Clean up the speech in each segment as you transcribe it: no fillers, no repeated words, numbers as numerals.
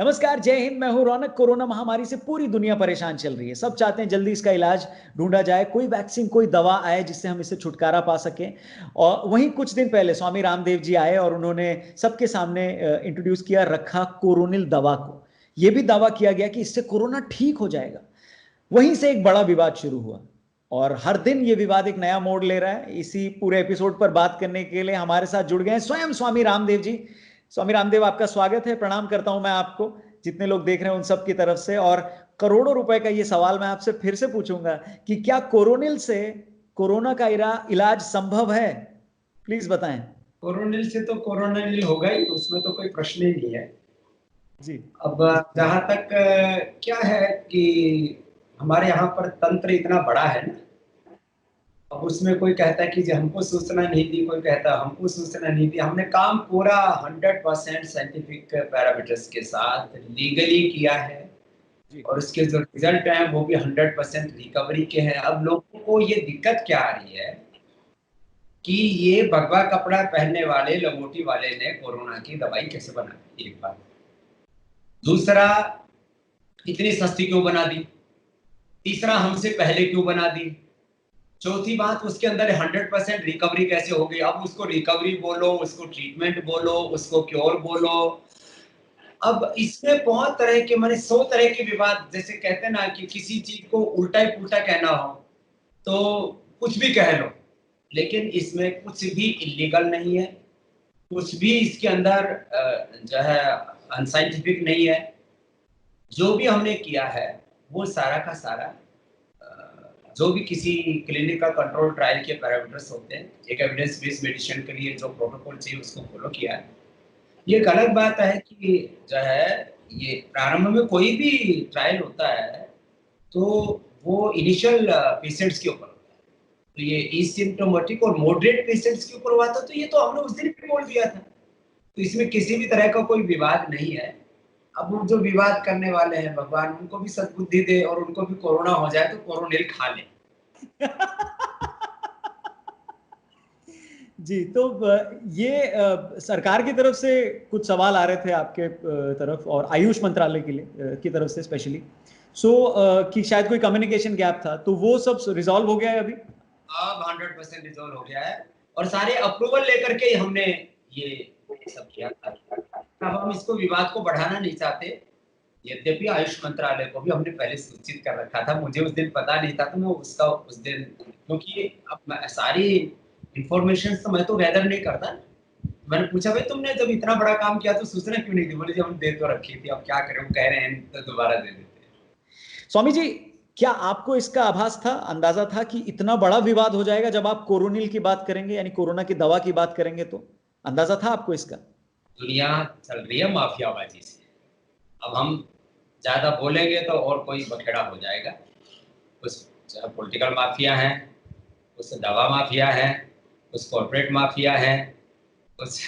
नमस्कार, जय हिंद। मैं हूं रौनक। कोरोना महामारी से पूरी दुनिया परेशान चल रही है। सब चाहते हैं जल्दी इसका इलाज ढूंढा जाए, कोई वैक्सीन, कोई दवा आए जिससे हम इससे छुटकारा पा सकें। और वहीं कुछ दिन पहले स्वामी रामदेव जी आए और उन्होंने सबके सामने इंट्रोड्यूस किया रखा कोरोनिल दवा को। यह भी दावा किया गया कि इससे कोरोना ठीक हो जाएगा। वहीं से एक बड़ा विवाद शुरू हुआ और हर दिन ये विवाद एक नया मोड़ ले रहा है। इसी पूरे एपिसोड पर बात करने के लिए हमारे साथ जुड़ गए स्वयं स्वामी रामदेव जी। स्वामी रामदेव, आपका स्वागत है। प्रणाम करता हूं मैं आपको, जितने लोग देख रहे हैं उन सब की तरफ से। और करोड़ों रुपए का ये सवाल मैं आपसे फिर से पूछूंगा कि क्या कोरोनिल से कोरोना का इलाज संभव है? प्लीज बताएं। कोरोनिल से तो कोरोनिल होगा ही, उसमें तो कोई प्रश्न ही नहीं है जी। अब जहां तक क्या है कि हमारे यहाँ पर तंत्र इतना बड़ा है ना, अब उसमें कोई कहता है कि जी हमको सूचना नहीं दी, कोई कहता है हमको सूचना नहीं दी। हमने काम पूरा 100% साइंटिफिक पैरामीटर्स के साथ लीगली किया है और उसके जो रिजल्ट हैं वो भी 100% रिकवरी के हैं। अब लोगों को ये दिक्कत क्या आ रही है कि ये भगवा कपड़ा पहनने वाले लंगोटी वाले ने कोरोना की दवाई कैसे बनाई, एक बात। दूसरा, इतनी सस्ती क्यों बना दी? तीसरा, हमसे पहले क्यों बना दी? चौथी बात, उसके अंदर 100% रिकवरी कैसे हो गई? अब उसको रिकवरी बोलो, उसको ट्रीटमेंट बोलो, उसको क्योर बोलो। अब इसमें बहुत तरह के, माने 100 तरह के विवाद। जैसे कहते हैं ना कि किसी चीज को उल्टा ही पुल्टा कहना हो तो कुछ भी कह लो, लेकिन इसमें कुछ भी इलीगल नहीं है, कुछ भी इसके अंदर जो है अनसाइंटिफिक नहीं है। जो भी हमने किया है वो सारा का सारा जो भी किसी क्लिनिकल कंट्रोल ट्रायल के पैरामीटर्स होते हैं, एक एविडेंस बेस्ड मेडिसिन के लिए जो प्रोटोकॉल चाहिए उसको फॉलो किया है। ये एक अलग बात है कि जो है ये प्रारंभ में कोई भी ट्रायल होता है तो वो इनिशियल पेशेंट्स के ऊपर होता है। तो ये एसिम्प्टोमेटिक और मॉडरेट पेशेंट्स के ऊपर हुआ था, तो ये तो हमने उस दिन भी बोल दिया था। तो इसमें किसी भी तरह का कोई विवाद नहीं है। अब वो जो विवाद करने वाले हैं, भगवान उनको भी सद्बुद्धि दे और उनको भी कोरोना हो जाए तो कोरोनिल खा ले। जी, तो ये सरकार की तरफ से कुछ सवाल आ रहे थे आपके तरफ और आयुष मंत्रालय के लिए की तरफ से स्पेशली कि शायद कोई कम्युनिकेशन गैप था, तो वो सब रिजॉल्व हो गया है अभी? अब 100% रिजॉल्व हो गया है और सारे अप्रूवल लेकर के हमने ये सब किया था। अब हम इसको विवाद को बढ़ाना नहीं चाहते। यद्यपि आयुष मंत्रालय को भी हमने पहले सूचित कर रखा था, मुझे उस दिन पता नहीं था, तो मैं उसका उस दिन, क्योंकि अब सारी इंफॉर्मेशन तो मैं तो गैदर नहीं करता। मैंने पूछा, भाई तुमने जब इतना बड़ा काम किया तो सूचना क्यों नहीं दी? बोले, जब हम दे तो रखी थी, अब क्या करें, कह रहे हैं तो दोबारा दे देते हैं। स्वामी जी, क्या आपको इसका आभास था, अंदाजा था कि इतना बड़ा विवाद हो जाएगा जब आप कोरोनिल की बात करेंगे, यानी कोरोना की दवा की बात करेंगे? तो अंदाजा था आपको इसका? दुनिया चल रही है माफियाबाजी से। अब हम ज्यादा बोलेंगे तो और कोई बखेड़ा हो जाएगा। कुछ पॉलिटिकल माफिया है, कुछ दवा माफिया है, कुछ कॉर्पोरेट माफिया है, कुछ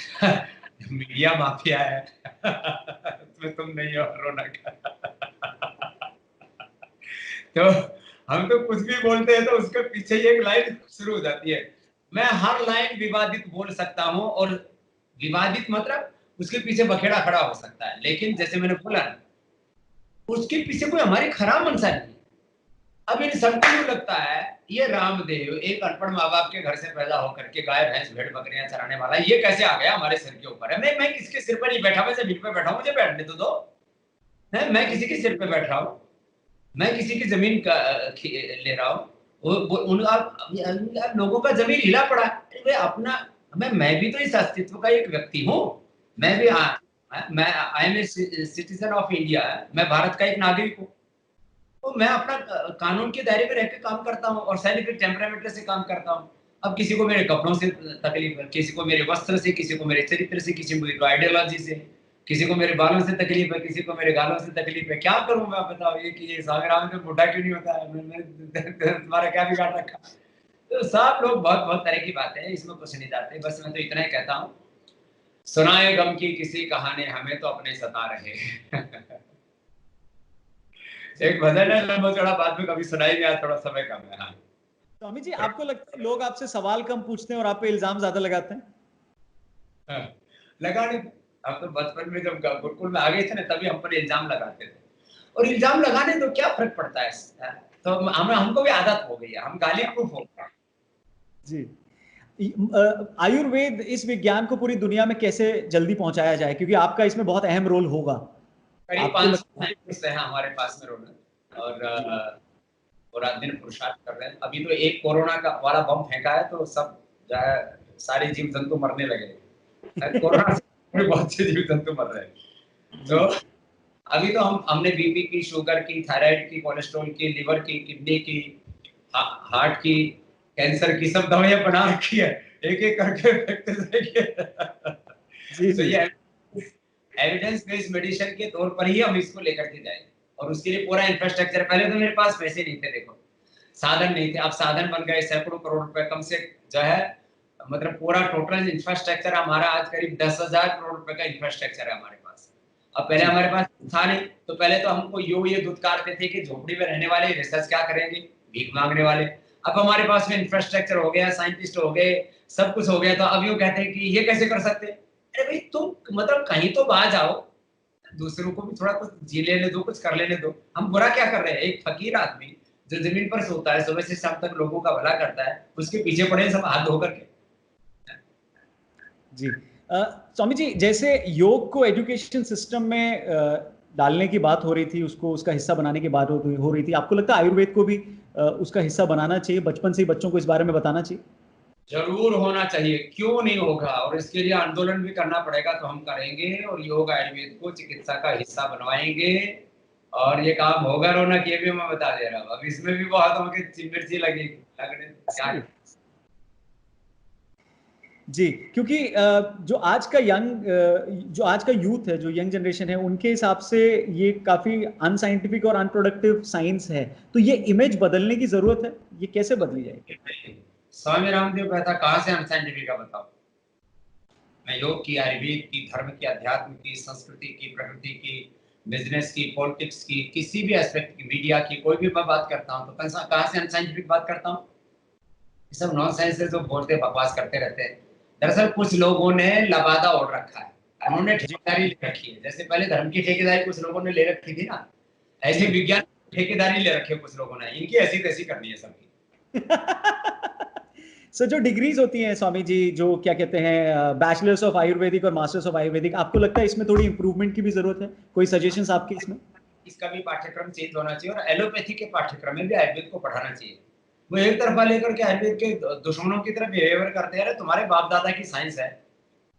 मीडिया माफिया है। उसमें तुम नहीं हो रौनक। तो हम तो कुछ भी बोलते हैं तो उसके पीछे ही एक लाइन शुरू हो जाती है। मैं हर लाइन विवादित बोल सकता हूँ और विवादित मतलब उसके पीछे बखेड़ा खड़ा हो सकता है, लेकिन जैसे मैंने बोला ना, उसके पीछे कोई हमारी खराब मंशा नहीं। अब इन सबको यूँ लगता है ये रामदेव एक अनपढ़ माँ बाप के घर से पैदा होकर के गाय भैंस भेड़ बकरियां चराने वाला, ये कैसे आ गया हमारे सिर के ऊपर है? मैं किसके सिर पर नहीं बैठा, मैं जमीन पे बैठा हूँ, मुझे बैठने तो दो। मैं किसी के सिर पे बैठ रहा हूँ? मैं किसी की जमीन ले रहा हूँ? लोगों का जमीन हिला पड़ा है। अपना मैं भी तो इस अस्तित्व का एक व्यक्ति हूँ। मैं भी मैं I am a citizen of India. मैं भारत का एक नागरिक हूँ। तो मैं अपना कानून के दायरे में रह के काम करता हूँ और साइंटिफिक टेम्परामेंट से काम करता हूँ। अब किसी को मेरे कपड़ों से तकलीफ है, किसी को मेरे वस्त्र से, किसी को मेरे चरित्र से, किसी को मेरी आइडियोलॉजी से, किसी को मेरे बालों से तकलीफ है, किसी को मेरे गालों से तकलीफ है। क्या करूं मैं, बताओ? ये कि ये स्वामी रामदेव बुढ़ा क्यों नहीं होता है? तुम्हारा क्या बिगाड़ रखा? तो सब लोग बहुत बहुत तरह की बातें हैं, इसमें कुछ नहीं जाते। बस मैं तो इतना ही कहता हूँ, सुनाए गम की किसी कहानी, हमें तो अपने सता रहे। एक भजन है लंबा चौड़ा, बाद में कभी सुनाई नहीं, थोड़ा समय कम है। हाँ स्वामी जी, आपको लगता है लोग आपसे सवाल कम पूछते हैं और आप पे इल्जाम ज्यादा लगाते हैं? लगाने हम तो बचपन में जब गुरुकुल में आ गए थे ना, तभी हम पर इल्जाम लगाते थे, और इल्जाम लगाने तो क्या फर्क पड़ता है, तो हमको भी आदत हो गई है, हम गाली प्रूफ हो गए। जी। आयुर्वेद इस विज्ञान को पूरी दुनिया में कैसे जल्दी पहुंचाया जाए, क्योंकि आपका इसमें बहुत अहम रोल होगा। करीब आपको 500 लगता है? साइंटिस्ट हैं हमारे पास में रोल, और जी। पूरा दिन पुरुषार्थ कर रहे हैं। अभी तो एक कोरोना का वाला बम फेंका है, तो सब जो है सारे जीव जंतु मरने लगे। कोरोना से बहुत से जीव जंतु मर रहे हैं। जी। तो अभी तो हमने बीपी की, शुगर की, थायराइड की, कोलेस्ट्रॉल की, लिवर की, किडनी की, हार्ट की, कैंसर की, सब दवाइयां बना रखी है, एक एक करके फेंकते जाएंगे। जी। तो जी। ये एविडेंस बेस्ड मेडिसिन के तौर पर ही हम इसको लेकर के जाएंगे, और उसके लिए पूरा इंफ्रास्ट्रक्चर। पहले तो मेरे पास पैसे नहीं थे, देखो साधन नहीं थे, अब साधन बन गए, सैकड़ों करोड़ रुपए कम से जो है, मतलब पूरा टोटल इंफ्रास्ट्रक्चर हमारा आज करीब 10,000 करोड़ रुपए का इंफ्रास्ट्रक्चर है हमारे पास। अब पहले जी। हमारे पास था नहीं, तो पहले तो हमको ये दुत्कारते थे कि झोपड़ी में रहने वाले रिसर्च क्या करेंगे, भीख मांगने वाले। अब हमारे पास में इंफ्रास्ट्रक्चर हो गया, साइंटिस्ट हो गए, सब कुछ हो गया, तो अब यूँ कहते हैं कि ये कैसे कर सकते हैं? अरे भाई तुम मतलब कहीं तो बाहर आओ, दूसरों को भी थोड़ा कुछ जी लेने दो, कुछ कर लेने दो। हम बुरा क्या कर रहे हैं? एक फकीर आदमी जो जमीन पर सोता है, सुबह से शाम तक लोगों का भला करता है, उसके पीछे पड़े सब हाथ धो करके। जी। स्वामी जी, जैसे योग को एजुकेशन सिस्टम में डालने की बात हो रही थी, उसको उसका हिस्सा बनाने की बात हो रही थी, आपको लगता है आयुर्वेद को भी उसका हिस्सा बनाना चाहिए, बचपन से ही बच्चों को इस बारे में बताना चाहिए? जरूर होना चाहिए, क्यों नहीं होगा, और इसके लिए आंदोलन भी करना पड़ेगा, तो हम करेंगे, और योग आयुर्वेद को चिकित्सा का हिस्सा बनवाएंगे, और ये काम होगा रौनक, ये भी मैं बता दे रहा हूँ। अब इसमें भी बहुत होंगे मिर्ची लगेगी, लगने क्या। जी, क्योंकि जो आज का यूथ है, जो यंग जनरेशन है, उनके हिसाब से ये काफ़ी अनसाइंटिफिक और अनप्रोडक्टिव साइंस है। तो ये इमेज बदलने की ज़रूरत है, ये कैसे बदली जाएगी? स्वामी रामदेव कहता, कहाँ से अनसाइंटिफिक है बताओ? मैं योग की, आयुर्वेद की, धर्म की, अध्यात्म की, संस्कृति की, प्रकृति की, बिजनेस की, पॉलिटिक्स की, किसी भी एस्पेक्ट की, मीडिया की, कोई भी मैं बात करता हूँ, तो कहाँ से अनसाइंटिफिक बात करता हूँ? सब नॉनसेंस है, जो बोलते बकवास करते रहते हैं। दरअसल कुछ लोगों ने लबादा ओढ़ रखा है, उन्होंने ठेकेदारी ले रखी है। जैसे पहले धर्म की ठेकेदारी कुछ लोगों ने ले रखी थी ना, ऐसे विज्ञान ठेकेदारी ले रखी है कुछ लोगों ने, इनकी ऐसी तैसी करनी है सबकी। सो जो डिग्रीज होती हैं स्वामी जी, जो क्या कहते हैं बैचलर्स ऑफ आयुर्वेदिक और मास्टर्स ऑफ आयुर्वेदिक, आपको लगता है इसमें थोड़ी इंप्रूवमेंट की भी जरूरत है? कोई सजेशंस आपके इसमें? इसका भी पाठ्यक्रम चेंज होना चाहिए, और एलोपैथी के पाठ्यक्रम में भी आयुर्वेद को पढ़ाना चाहिए। वो एक तरफा लेकर के आयुर्वेद के दुश्मनों की तरफ बिहेवियर करते हैं। तुम्हारे बाप दादा की साइंस है,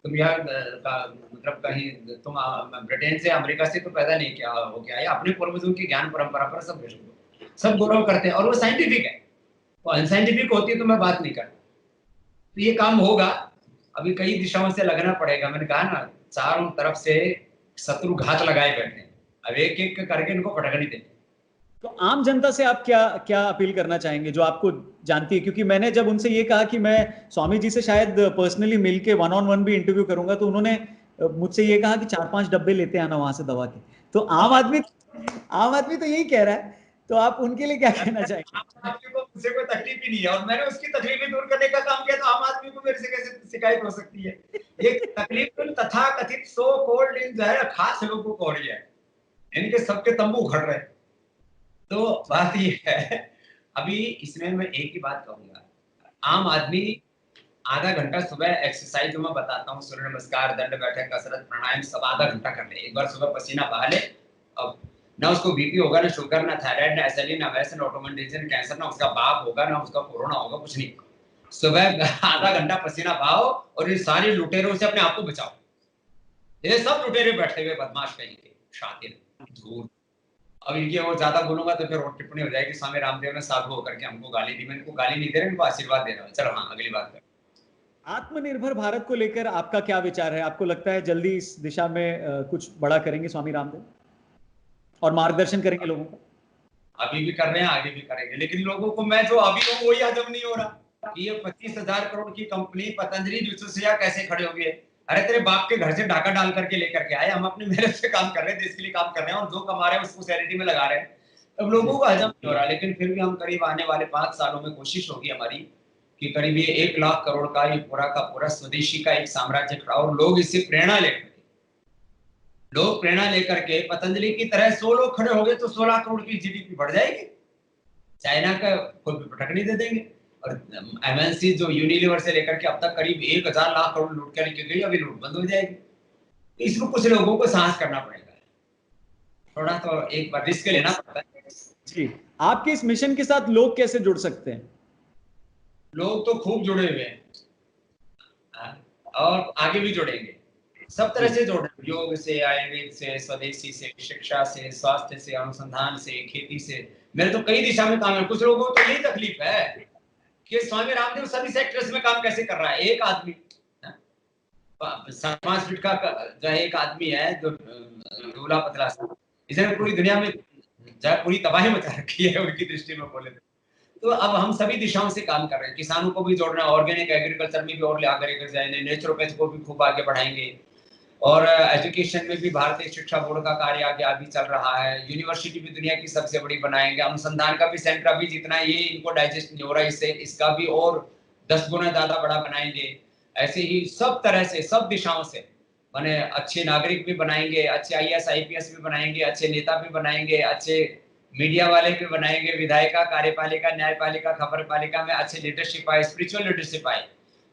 तुम यहाँ मतलब कहीं तुम ब्रिटेन से, अमेरिका से तो पैदा नहीं किया हो गया, या अपने पूर्वजों की ज्ञान परंपरा पर सब गौरव करते हैं, और वो साइंटिफिक है। वो अनसाइंटिफिक होती है तो मैं बात नहीं करता। तो ये काम होगा, अभी कई दिशाओं से लगना पड़ेगा। मैंने कहा ना, चारों तरफ से शत्रु घात लगाए बैठे हैं, अब एक एक करके इनको पटकनी देंगे। तो आम जनता से आप क्या क्या अपील करना चाहेंगे, जो आपको जानती है? क्योंकि मैंने जब उनसे ये कहा कि मैं स्वामी जी से शायद पर्सनली मिलके वन ऑन वन भी इंटरव्यू करूंगा, तो उन्होंने मुझसे ये कहा कि 4-5 डब्बे लेते आना वहां से दवा के। तो आम आदमी तो यही कह रहा है, तो आप उनके लिए क्या कहना चाहेंगे? आम आदमी को मुझसे कोई तकलीफ ही नहीं है, और मैंने उसकी तकलीफें दूर करने का काम किया, तो आम आदमी को मेरे से कैसे शिकायत हो सकती है? ये तकलीफ तथा कथित सो कोल्ड इन जो है खास लोगों को हो रही है, इनके सबके तंबू उखड़ रहे हैं। तो बात ये है, अभी इसमें मैं एक ही बात कहूंगा, आम आदमी आधा घंटा सुबह एक्सरसाइज जो मैं बताता हूँ, सूर्य नमस्कार, दंड बैठक, कसरत, प्राणायाम, सब आधा घंटा कर ले, एक बार सुबह पसीना बहा ले। अब ना उसको बीपी होगा, ना शुगर, ना थायराइड, ना एसएलई, ना वैसे, ना ऑटोइम्यून डिजीज, कैंसर, ना उसका बाप होगा, ना उसका कोरोना होगा, कुछ नहीं। सुबह आधा घंटा पसीना बहाओ, और इन सारी लुटेरों से अपने आप को बचाओ। ये सब लुटेरे बैठे हुए बदमाश कहीं के, शातिर, धूल। अब इनकी और ज्यादा बोलूंगा तो फिर और टिप्पणी हो जाएगी, स्वामी रामदेव ने साधु होकर के हमको गाली दी। मैं इनको गाली नहीं दे रहा, इनको आशीर्वाद दे रहा हूँ। चलो हाँ, अगली बात कर। आत्मनिर्भर भारत को लेकर आपका क्या विचार है? आपको लगता है जल्दी इस दिशा में कुछ बड़ा करेंगे स्वामी रामदेव और मार्गदर्शन करेंगे लोगों को? अभी भी कर रहे हैं, आगे भी करेंगे, लेकिन लोगों को मैं जो अभी हूँ वही हजम नहीं हो रहा कि ये 25,000 करोड़ की कंपनी पतंजलि विश्वसया कैसे खड़े हो गए। अरे तेरे बाप के घर से डाका डाल करके लेकर के आए, हम अपनी मेहनत से काम कर रहे हैं, देश के लिए काम कर रहे हैं, और जो कमा रहे हैं उसको सैलरी में लगा रहे हैं। अब लोगों को हजम नहीं हो रहा, लेकिन फिर भी हम करीब आने वाले 5 सालों में कोशिश होगी हमारी कि करीब ये 1 लाख करोड़ का ये पूरा का पूरा स्वदेशी का एक साम्राज्य खड़ा, और लोग इससे प्रेरणा लेकर लोग प्रेरणा लेकर के पतंजलि की तरह 100 लोग खड़े हो गए तो 16 करोड़ की जीडीपी बढ़ जाएगी। चाइना का कोई पटक नहीं दे देंगे। और एमएनसी जो यूनिलीवर से लेकर के अब तक करीब 1000 लाख करोड़ लूट करके गई, अभी लूट बंद हो जाएगी। इसमें कुछ लोगों को साहस करना पड़ेगा, थोड़ा तो एक बार रिस्क लेना पड़ता है। जी, आपके इस मिशन के साथ लोग कैसे जुड़ सकते हैं? लोग तो खूब जुड़े हुए हैं और आगे भी जुड़ेंगे, सब तरह से जुड़े, योग से, आयुर्वेद से, स्वदेशी से, शिक्षा से, स्वास्थ्य से, अनुसंधान से, खेती से। मेरे तो कई दिशा में काम है। कुछ लोगों को तो यही तकलीफ है कि स्वामी रामदेव सभी सेक्टर्स में काम कैसे कर रहा है। एक आदमी 5 फीट का जो एक आदमी है जो दूल्हा पतला सा, इसने पूरी दुनिया में पूरी तबाही मचा रखी है उनकी दृष्टि में बोले तो। अब हम सभी दिशाओं से काम कर रहे हैं, किसानों को भी जोड़ना, ऑर्गेनिक एग्रीकल्चर में भी और ले आकर लेकर जाएंगे, नेचुरोपैथ को भी खूब आगे बढ़ाएंगे, और एजुकेशन में भी भारतीय शिक्षा बोर्ड का कार्य आगे अभी चल रहा है। यूनिवर्सिटी भी दुनिया की सबसे बड़ी बनाएंगे, अनुसंधान का भी सेंटर अभी जितना ये इनको डाइजेस्ट नहीं हो रहा, इससे इसका भी और 10 गुना ज्यादा बड़ा बनाएंगे। ऐसे ही सब तरह से, सब दिशाओं से माने अच्छे नागरिक भी बनाएंगे, अच्छे आईएएस आईपीएस भी बनाएंगे, अच्छे नेता भी बनाएंगे, अच्छे मीडिया वाले भी बनाएंगे, विधायिका, कार्यपालिका, न्यायपालिका, खबरपालिका में अच्छे लीडरशिप आए, स्पिरिचुअल लीडरशिप आए।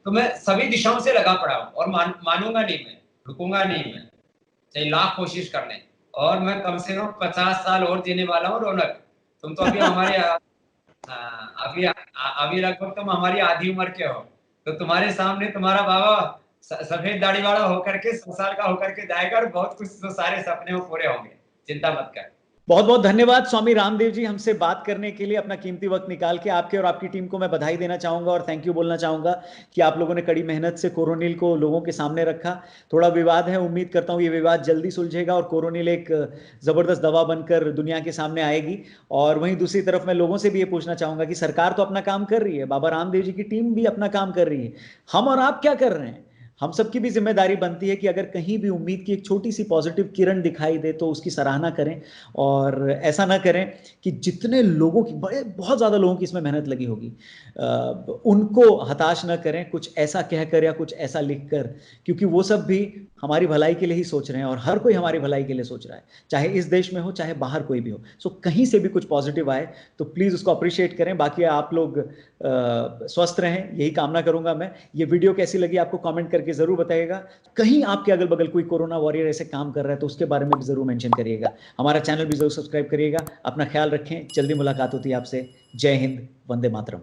तो मैं सभी दिशाओं से लगा पड़ा हूँ और मानूंगा नहीं, मैं रुकूंगा नहीं, मैं चाहे लाख कोशिश कर लें। और मैं कम से कम 50 साल और जीने वाला हूँ। रौनक, तुम तो अभी हमारे अभी लगभग तुम हमारी आधी उम्र के हो, तो तुम्हारे सामने तुम्हारा बाबा सफेद दाढ़ी वाला होकर के 100 साल का होकर के जाएगा और बहुत कुछ तो सारे सपने वो पूरे होंगे, चिंता मत कर। बहुत बहुत धन्यवाद स्वामी रामदेव जी, हमसे बात करने के लिए अपना कीमती वक्त निकाल के। आपके और आपकी टीम को मैं बधाई देना चाहूंगा और थैंक यू बोलना चाहूंगा कि आप लोगों ने कड़ी मेहनत से कोरोनिल को लोगों के सामने रखा। थोड़ा विवाद है, उम्मीद करता हूं ये विवाद जल्दी सुलझेगा और कोरोनिल एक जबरदस्त दवा बनकर दुनिया के सामने आएगी। और वहीं दूसरी तरफ मैं लोगों से भी ये पूछना चाहूंगा कि सरकार तो अपना काम कर रही है, बाबा रामदेव जी की टीम भी अपना काम कर रही है, हम और आप क्या कर रहे हैं? हम सबकी भी जिम्मेदारी बनती है कि अगर कहीं भी उम्मीद की एक छोटी सी पॉजिटिव किरण दिखाई दे तो उसकी सराहना करें, और ऐसा ना करें कि जितने लोगों की, बड़े बहुत ज़्यादा लोगों की इसमें मेहनत लगी होगी, उनको हताश ना करें कुछ ऐसा कहकर या कुछ ऐसा लिखकर, क्योंकि वो सब भी हमारी भलाई के लिए ही सोच रहे हैं और हर कोई हमारी भलाई के लिए सोच रहा है, चाहे इस देश में हो चाहे बाहर कोई भी हो। सो कहीं से भी कुछ पॉजिटिव आए तो प्लीज़ उसको अप्रिशिएट करें। बाकी आप लोग स्वस्थ रहें, यही कामना करूंगा मैं। ये वीडियो कैसी लगी आपको कमेंट करके जरूर बताइएगा। कहीं आपके अगल बगल कोई कोरोना वॉरियर ऐसे काम कर रहा है तो उसके बारे में भी जरूर मेंशन करिएगा। हमारा चैनल भी जरूर सब्सक्राइब करिएगा। अपना ख्याल रखें, जल्दी मुलाकात होती है आपसे। जय हिंद, वंदे मातरम।